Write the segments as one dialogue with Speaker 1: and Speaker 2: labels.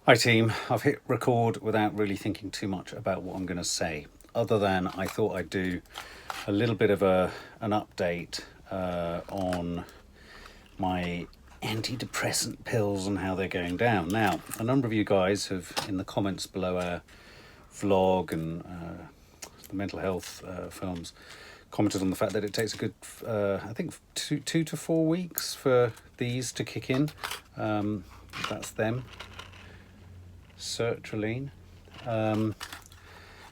Speaker 1: Hi team, I've hit record without really thinking too much about what I'm going to say, other than I thought I'd do a little bit of an update on my antidepressant pills and how they're going down. Now, a number of you guys have, in the comments below our vlog and the mental health films, commented on the fact that it takes a good, I think, two to 4 weeks for these to kick in. That's them. Sertraline,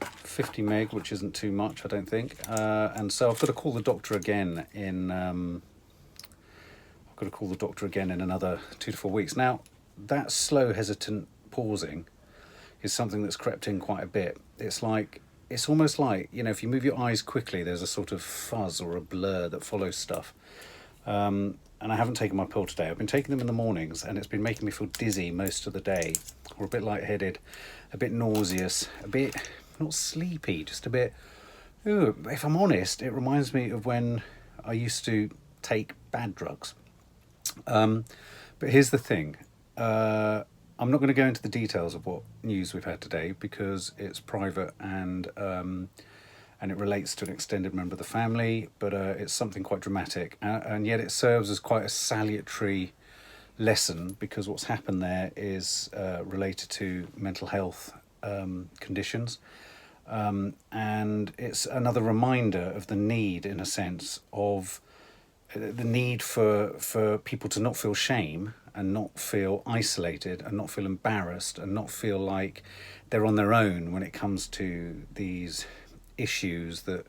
Speaker 1: 50 meg, which isn't too much, I don't think. And so I've got to call the doctor again in. I've got to call the doctor again in another 2 to 4 weeks. Now, that slow, hesitant pausing is something that's crept in quite a bit. It's almost like, if you move your eyes quickly, there's a sort of fuzz or a blur that follows stuff. And I haven't taken my pill today. I've been taking them in the mornings, and it's been making me feel dizzy most of the day, or a bit lightheaded, a bit nauseous, a bit not sleepy, just a bit. Ooh, if I'm honest, it reminds me of when I used to take bad drugs. But here's the thing. I'm not going to go into the details of what news we've had today because it's private and it relates to an extended member of the family, but it's something quite dramatic, and yet it serves as quite a salutary lesson because what's happened there is related to mental health conditions, and it's another reminder of the need, in a sense, of the need for people to not feel shame and not feel isolated and not feel embarrassed and not feel like they're on their own when it comes to these issues that,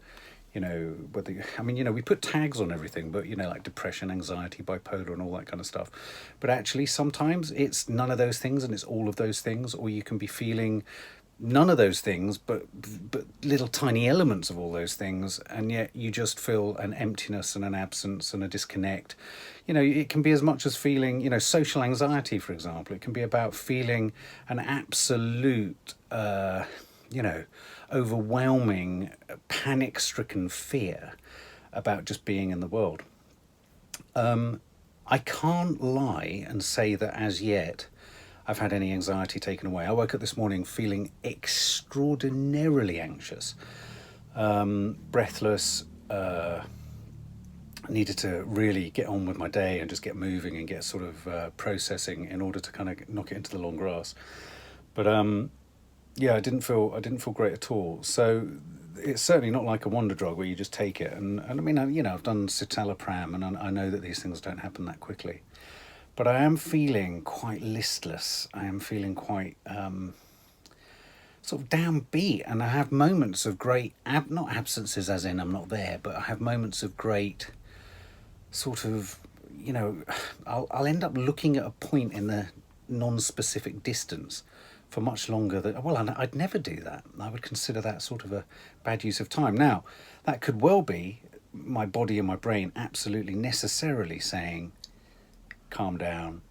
Speaker 1: we put tags on everything, but, like depression, anxiety, bipolar and all that kind of stuff. But actually, sometimes it's none of those things and it's all of those things, or you can be feeling none of those things, but little tiny elements of all those things, and yet you just feel an emptiness and an absence and a disconnect. It can be as much as feeling, social anxiety, for example. It can be about feeling an absolute, overwhelming, panic-stricken fear about just being in the world. I can't lie and say that as yet I've had any anxiety taken away. I woke up this morning feeling extraordinarily anxious, breathless, needed to really get on with my day and just get moving and get sort of processing in order to kind of knock it into the long grass. But yeah, I didn't feel great at all. So it's certainly not like a wonder drug where you just take it. And I mean, I've done citalopram, and I know that these things don't happen that quickly. But I am feeling quite listless. I am feeling quite sort of downbeat, and I have moments of great not absences as in I'm not there, but I have moments of great sort of, I'll end up looking at a point in the non-specific distance for much longer than, well, I'd never do that. I would consider that sort of a bad use of time. Now, that could well be my body and my brain absolutely necessarily saying, calm down,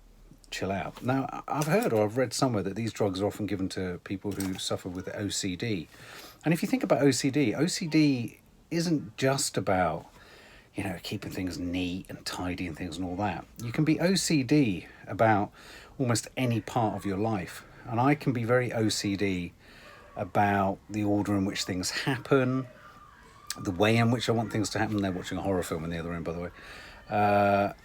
Speaker 1: chill out. Now, I've heard or I've read somewhere that these drugs are often given to people who suffer with OCD. And if you think about OCD isn't just about, keeping things neat and tidy and things and all that. You can be OCD about almost any part of your life. And I can be very OCD about the order in which things happen, the way in which I want things to happen. They're watching a horror film in the other room, by the way.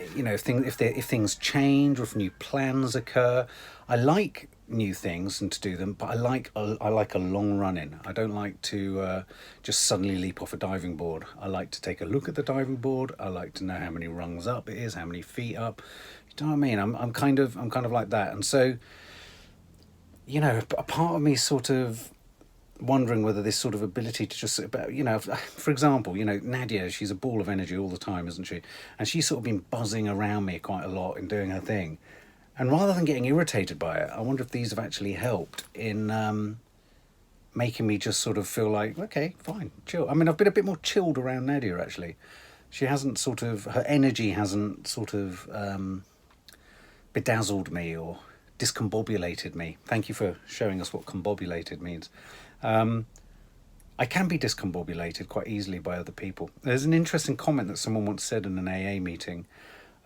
Speaker 1: If things change or if new plans occur, I like new things and to do them, but I like a long run in. I don't like to just suddenly leap off a diving board. I like to take a look at the diving board. I like to know how many rungs up it is, how many feet up. You know what I mean? I'm kind of like that, and so a part of me sort of wondering whether this sort of ability to just, for example, Nadia, she's a ball of energy all the time, isn't she? And she's sort of been buzzing around me quite a lot and doing her thing. And rather than getting irritated by it, I wonder if these have actually helped in making me just sort of feel like, okay, fine, chill. I mean, I've been a bit more chilled around Nadia, actually. She hasn't her energy hasn't sort of bedazzled me or discombobulated me. Thank you for showing us what combobulated means. I can be discombobulated quite easily by other people. There's an interesting comment that someone once said in an AA meeting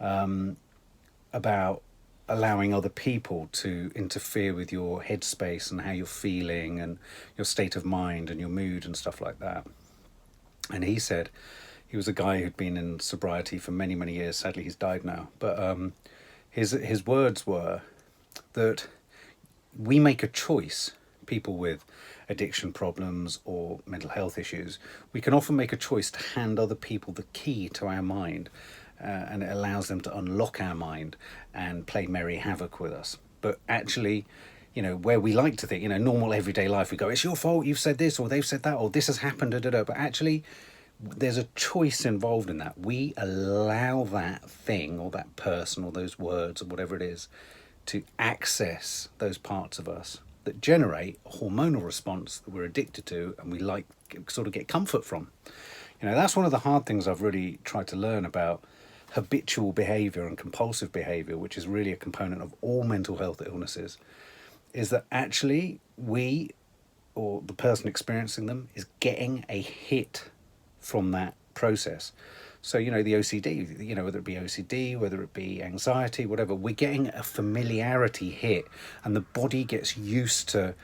Speaker 1: about allowing other people to interfere with your headspace and how you're feeling and your state of mind and your mood and stuff like that. And he said, he was a guy who'd been in sobriety for many, many years. Sadly, he's died now. But his words were that we make a choice, people with addiction problems or mental health issues, we can often make a choice to hand other people the key to our mind, and it allows them to unlock our mind and play merry havoc with us. But actually, you know, where we like to think, you know, normal everyday life, we go, it's your fault, you've said this, or they've said that, or this has happened, da, da, da. But actually, there's a choice involved in that. We allow that thing or that person or those words or whatever it is to access those parts of us that generate a hormonal response that we're addicted to and we like sort of get comfort from. You know, that's one of the hard things I've really tried to learn about habitual behavior and compulsive behavior, which is really a component of all mental health illnesses, is that actually we, or the person experiencing them, is getting a hit from that process. So, you know, the OCD, you know, whether it be OCD, whether it be anxiety, whatever, we're getting a familiarity hit and the body gets used to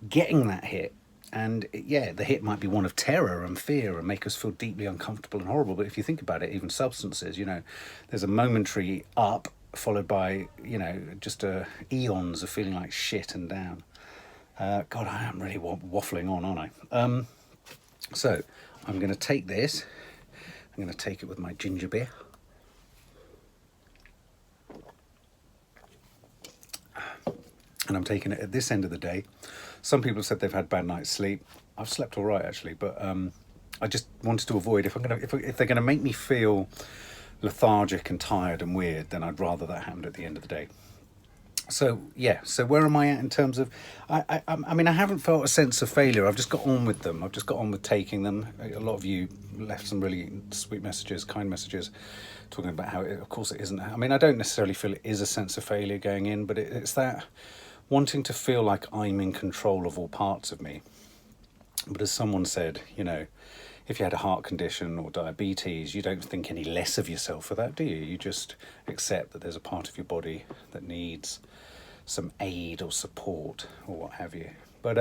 Speaker 1: getting that hit. And yeah, the hit might be one of terror and fear and make us feel deeply uncomfortable and horrible. But if you think about it, even substances, you know, there's a momentary up followed by, you know, just eons of feeling like shit and down. God, I am really waffling on, aren't I? So I'm going to take this. I'm going to take it with my ginger beer. And I'm taking it at this end of the day. Some people have said they've had bad night's sleep. I've slept all right, actually, but I just wanted to avoid, if they're going to make me feel lethargic and tired and weird, then I'd rather that happened at the end of the day. So yeah, so where am I at in terms of, I mean, I haven't felt a sense of failure. I've just got on with them. I've just got on with taking them. A lot of you left some really sweet messages, kind messages, talking about how, of course it isn't. I mean, I don't necessarily feel it is a sense of failure going in, but it's that wanting to feel like I'm in control of all parts of me. But as someone said, you know, if you had a heart condition or diabetes, you don't think any less of yourself for that, do you? You just accept that there's a part of your body that needs some aid or support or what have you. But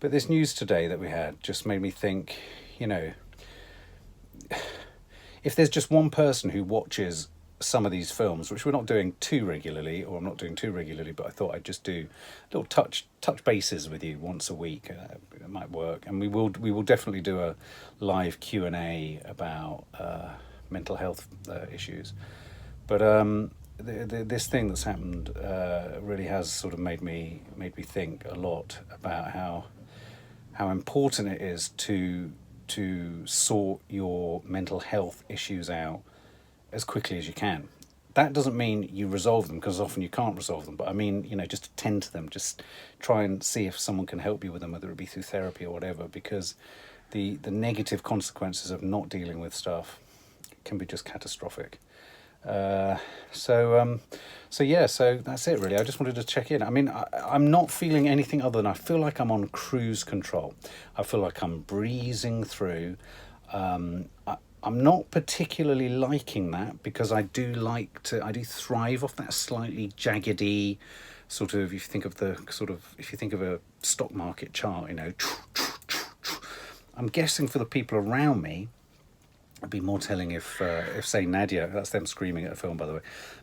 Speaker 1: this news today that we had just made me think, you know, if there's just one person who watches some of these films, which we're not doing too regularly, or I'm not doing too regularly, but I thought I'd just do little touch bases with you once a week. It might work, and we will definitely do a live Q&A about mental health issues. But this thing that's happened really has sort of made me think a lot about how important it is to sort your mental health issues out as quickly as you can. That doesn't mean you resolve them, because often you can't resolve them, but I mean, you know, just attend to them, just try and see if someone can help you with them, whether it be through therapy or whatever, because the negative consequences of not dealing with stuff can be just catastrophic. So that's it really. I just wanted to check in. I mean, I'm not feeling anything other than I feel like I'm on cruise control. I feel like I'm breezing through. I'm not particularly liking that, because I do thrive off that slightly jaggedy sort of, if you think of a stock market chart, you know, I'm guessing for the people around me, it'd be more telling if say NADIA, that's them screaming at a film, by the way,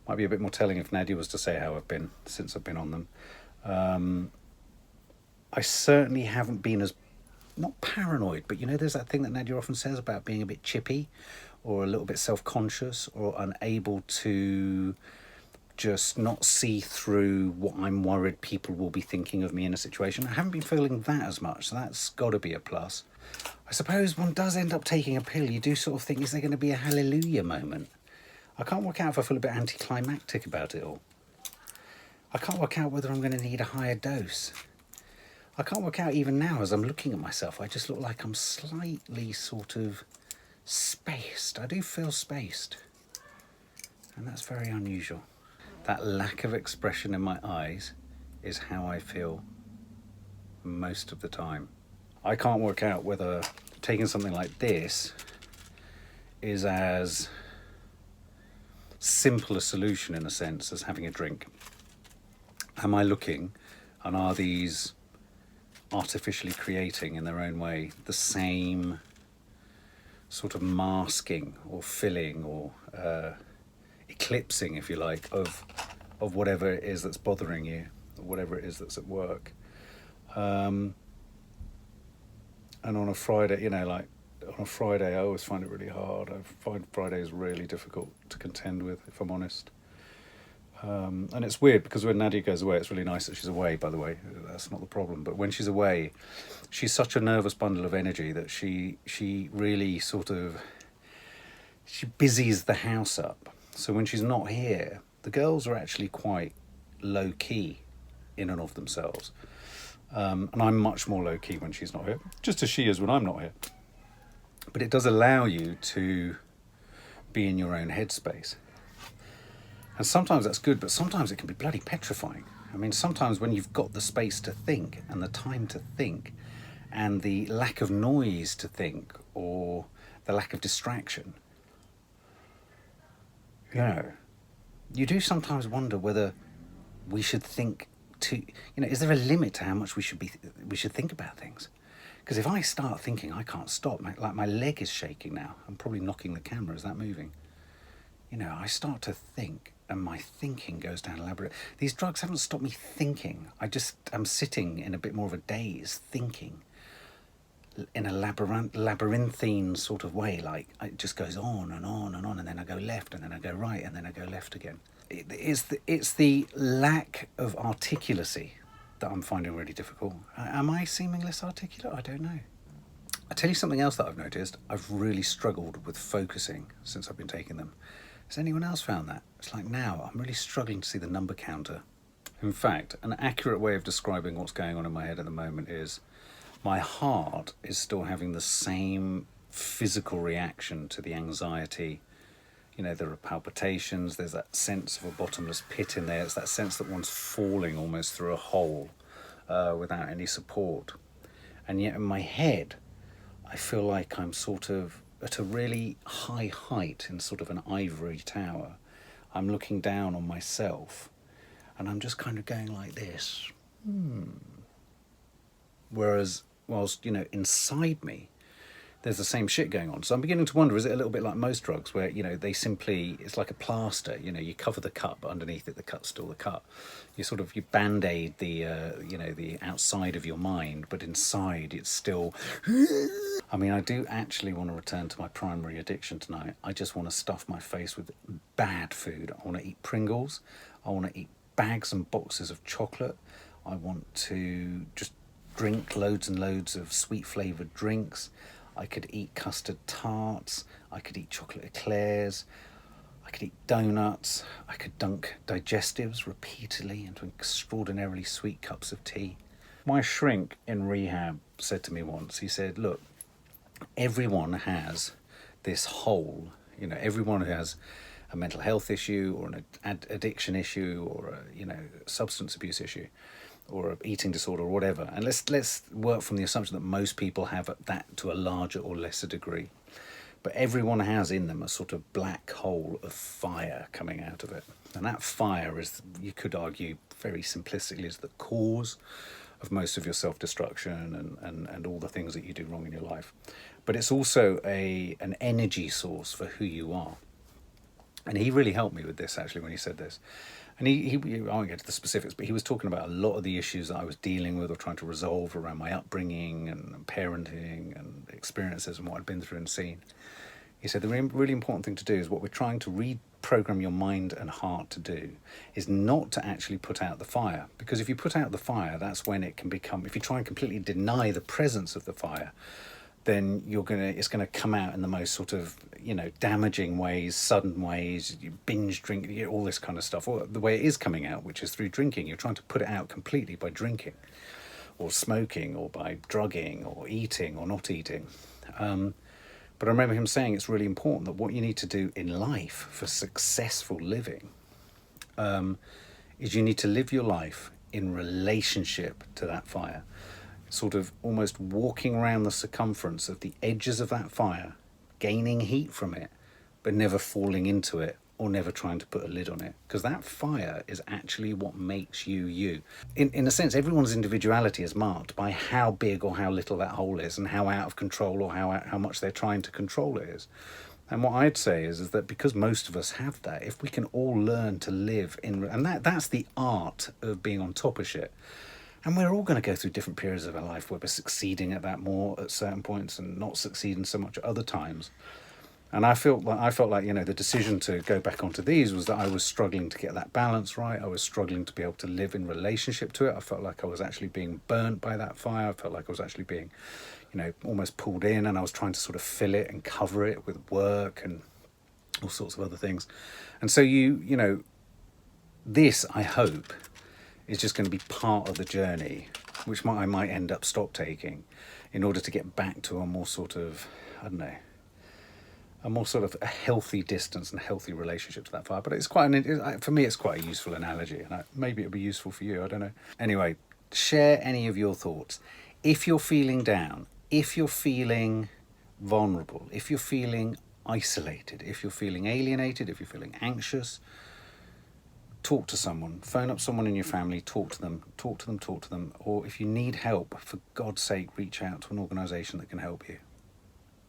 Speaker 1: might be a bit more telling if NADIA was to say how I've been since I've been on them. I certainly haven't been as, not paranoid, but you know, there's that thing that Nadia often says about being a bit chippy or a little bit self-conscious or unable to just not see through what I'm worried people will be thinking of me in a situation. I haven't been feeling that as much, so that's got to be a plus. I suppose one does end up taking a pill. You do sort of think, is there going to be a hallelujah moment? I can't work out if I feel a bit anticlimactic about it all. I can't work out whether I'm going to need a higher dose. I can't work out even now as I'm looking at myself. I just look like I'm slightly sort of spaced. I do feel spaced. And that's very unusual. That lack of expression in my eyes is how I feel most of the time. I can't work out whether taking something like this is as simple a solution in a sense as having a drink. Am I looking, and are these artificially creating in their own way the same sort of masking or filling or eclipsing, if you like, of whatever it is that's bothering you, or whatever it is that's at work. And on a Friday, you know, like on a Friday, I always find it really hard. I find Fridays really difficult to contend with, if I'm honest. And it's weird because when Nadia goes away, it's really nice that she's away, by the way. That's not the problem. But when she's away, she's such a nervous bundle of energy that she really sort of, she busies the house up. So when she's not here, the girls are actually quite low-key in and of themselves. And I'm much more low-key when she's not here, just as she is when I'm not here. But it does allow you to be in your own headspace. And sometimes that's good, but sometimes it can be bloody petrifying. I mean, sometimes when you've got the space to think and the time to think and the lack of noise to think or the lack of distraction, you know, you do sometimes wonder whether we should think to, you know, is there a limit to how much we should think about things? Because if I start thinking, I can't stop. My leg is shaking now. I'm probably knocking the camera. Is that moving? You know, I start to think, and my thinking goes down a labyrinth. These drugs haven't stopped me thinking. I'm sitting in a bit more of a daze, thinking in a labyrinthine sort of way. Like it just goes on and on and on, and then I go left, and then I go right, and then I go left again. It's the lack of articulacy that I'm finding really difficult. Am I seeming less articulate? I don't know. I'll tell you something else that I've noticed. I've really struggled with focusing since I've been taking them. Has anyone else found that? It's like now, I'm really struggling to see the number counter. In fact, an accurate way of describing what's going on in my head at the moment is my heart is still having the same physical reaction to the anxiety. You know, there are palpitations, there's that sense of a bottomless pit in there. It's that sense that one's falling almost through a hole without any support. And yet in my head, I feel like I'm sort of at a really high height in sort of an ivory tower. I'm looking down on myself and I'm just kind of going like this. Whereas, whilst, you know, inside me, there's the same shit going on. So I'm beginning to wonder, is it a little bit like most drugs where, you know, they simply, it's like a plaster, you know, you cover the cut, but underneath it, the cut's still the cut. You band-aid the, you know, the outside of your mind, but inside it's still, I mean, I do actually want to return to my primary addiction tonight. I just want to stuff my face with bad food. I want to eat Pringles. I want to eat bags and boxes of chocolate. I want to just drink loads and loads of sweet-flavoured drinks. I could eat custard tarts, I could eat chocolate eclairs, I could eat donuts, I could dunk digestives repeatedly into extraordinarily sweet cups of tea. My shrink in rehab said to me once, he said, look, everyone has this hole, you know, everyone who has a mental health issue or an addiction issue or a, you know, substance abuse issue, or an eating disorder or whatever. And let's work from the assumption that most people have that to a larger or lesser degree. But everyone has in them a sort of black hole of fire coming out of it. And that fire is, you could argue very simplistically, is the cause of most of your self-destruction and all the things that you do wrong in your life. But it's also an energy source for who you are. And he really helped me with this, actually, when he said this. And he I won't get to the specifics, but he was talking about a lot of the issues that I was dealing with or trying to resolve around my upbringing and parenting and experiences and what I'd been through and seen. He said the really important thing to do is what we're trying to reprogram your mind and heart to do is not to actually put out the fire. Because if you put out the fire, that's when it can become, if you try and completely deny the presence of the fire, then it's gonna come out in the most sort of, you know, damaging ways, sudden ways, you binge drink, you know, all this kind of stuff. Or the way it is coming out, which is through drinking. You're trying to put it out completely by drinking or smoking or by drugging or eating or not eating. But I remember him saying it's really important that what you need to do in life for successful living is you need to live your life in relationship to that fire. Sort of almost walking around the circumference of the edges of that fire, gaining heat from it, but never falling into it or never trying to put a lid on it, because that fire is actually what makes you you. In a sense, everyone's individuality is marked by how big or how little that hole is, and how out of control or how much they're trying to control it is. And what I'd say is that because most of us have that, if we can all learn to live in, and that's the art of being on top of shit. And we're all going to go through different periods of our life where we're succeeding at that more at certain points and not succeeding so much at other times. And I felt like, you know, the decision to go back onto these was that I was struggling to get that balance right. I was struggling to be able to live in relationship to it. I felt like I was actually being burnt by that fire. I felt like I was actually being, you know, almost pulled in, and I was trying to sort of fill it and cover it with work and all sorts of other things. And so you know, this, I hope, is just going to be part of the journey, which I might end up stop taking in order to get back to a more sort of, I don't know, a more sort of a healthy distance and healthy relationship to that fire. But it's quite for me, it's quite a useful analogy, and maybe it'll be useful for you, I don't know. Anyway, share any of your thoughts. If you're feeling down, if you're feeling vulnerable, if you're feeling isolated, if you're feeling alienated, if you're feeling anxious, talk to someone, phone up someone in your family, talk to them, or if you need help, for God's sake, reach out to an organisation that can help you.